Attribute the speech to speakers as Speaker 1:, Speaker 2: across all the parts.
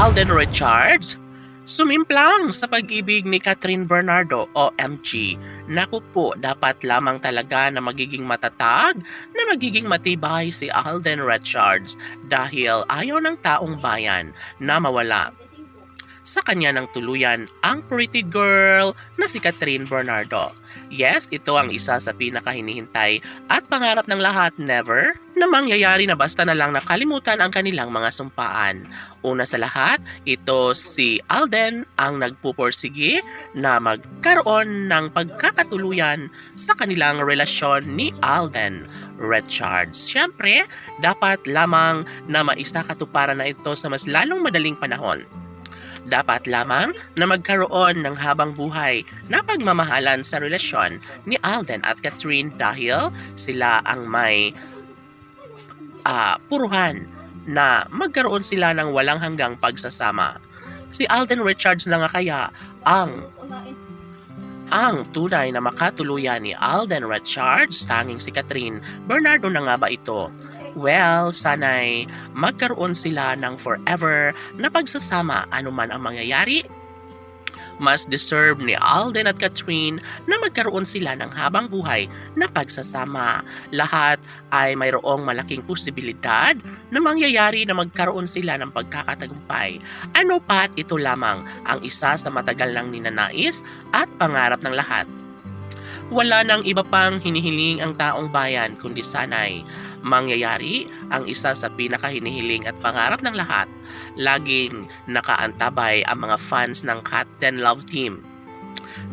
Speaker 1: Alden Richards, sumimplang sa pag-ibig ni Catherine Bernardo, OMG. Naku po, dapat lamang talaga na magiging matatag, na magiging matibay si Alden Richards dahil ayaw ng taong bayan na mawala sa kanya ng tuluyan ang pretty girl na si Catherine Bernardo. Yes, ito ang isa sa pinakahinihintay at pangarap ng lahat never na mangyayari na basta na lang nakalimutan ang kanilang mga sumpaan. Una sa lahat, ito si Alden ang nagpupursige na magkaroon ng pagkakatuluyan sa kanilang relasyon ni Alden Richards. Siyempre, dapat lamang na maisakatuparan na ito sa mas lalong madaling panahon. Dapat lamang na magkaroon ng habang buhay na pagmamahalan sa relasyon ni Alden at Catherine dahil sila ang may puruhan na magkaroon sila ng walang hanggang pagsasama. Si Alden Richards na nga kaya ang tunay na makatuluyan ni Alden Richards, tanging si Catherine Bernardo na nga ba ito? Well, sana'y magkaroon sila ng forever na pagsasama anuman ang mangyayari. Mas deserve ni Alden at Catherine na magkaroon sila ng habang buhay na pagsasama. Lahat ay mayroong malaking posibilidad na mangyayari na magkaroon sila ng pagkakatagumpay. Ano pat ito lamang ang isa sa matagal nang ninanais at pangarap ng lahat. Wala nang iba pang hinihiling ang taong bayan kundi sana'y mangyayari ang isa sa pinakahinihiling at pangarap ng lahat. Laging nakaantabay ang mga fans ng Cat 10 Love Team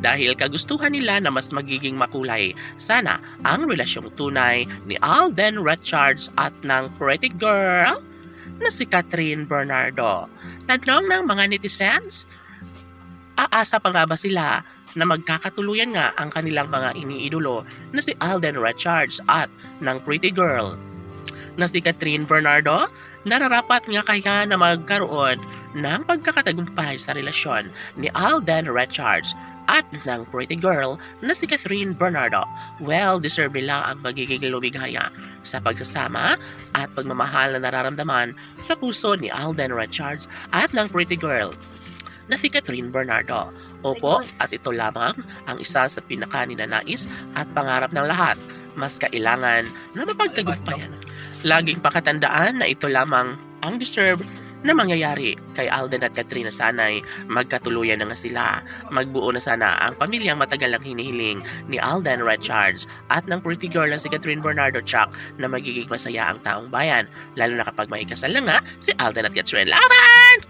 Speaker 1: dahil kagustuhan nila na mas magiging makulay sana ang relasyong tunay ni Alden Richards at ng pretty girl na si Catherine Bernardo. Tanong ng mga netizens, aasa pa nga ba sila na magkakatuluyan nga ang kanilang mga iniidolo na si Alden Richards at ng pretty girl na si Catherine Bernardo? Nararapat nga kaya na magkaroon ng pagkakatagumpay sa relasyon ni Alden Richards at ng pretty girl na si Catherine Bernardo? Well, deserve nila ang magiging lumigaya sa pagsasama at pagmamahal na nararamdaman sa puso ni Alden Richards at ng pretty girl na si Catherine Bernardo. Opo, at ito lamang ang isa sa pinakaninanais at pangarap ng lahat. Mas kailangan na mapagtagumpayan. Laging pakatandaan na ito lamang ang deserve na mangyayari kay Alden at Catherine na sana'y magkatuluyan na nga sila. Magbuo na sana ang pamilyang matagal lang hinihiling ni Alden Richards at ng pretty girl na si Catherine Bernardo Chuck na magiging masaya ang taong bayan. Lalo na kapag may kasal na nga si Alden at Catherine. Laban!